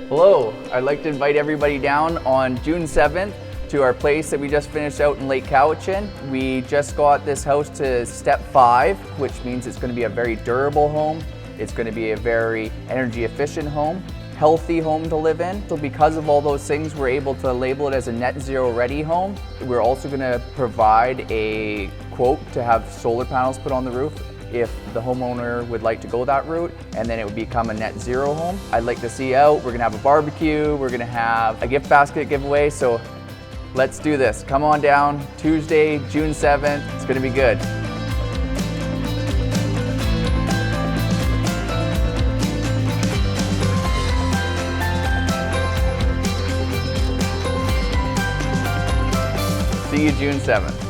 Hello, I'd like to invite everybody down on June 7th to our place that we just finished out in Lake Cowichan. We just got this house to step 5, which means it's going to be a very durable home. It's going to be a very energy efficient home, healthy home to live in. So because of all those things, we're able to label it as a net zero ready home. We're also going to provide a quote to have solar panels put on the roof if the homeowner would like to go that route, and then it would become a net zero home. I'd like to see you out. We're gonna have a barbecue, we're gonna have a gift basket giveaway, so let's do this. Come on down, Tuesday, June 7th, it's gonna be good. See you June 7th.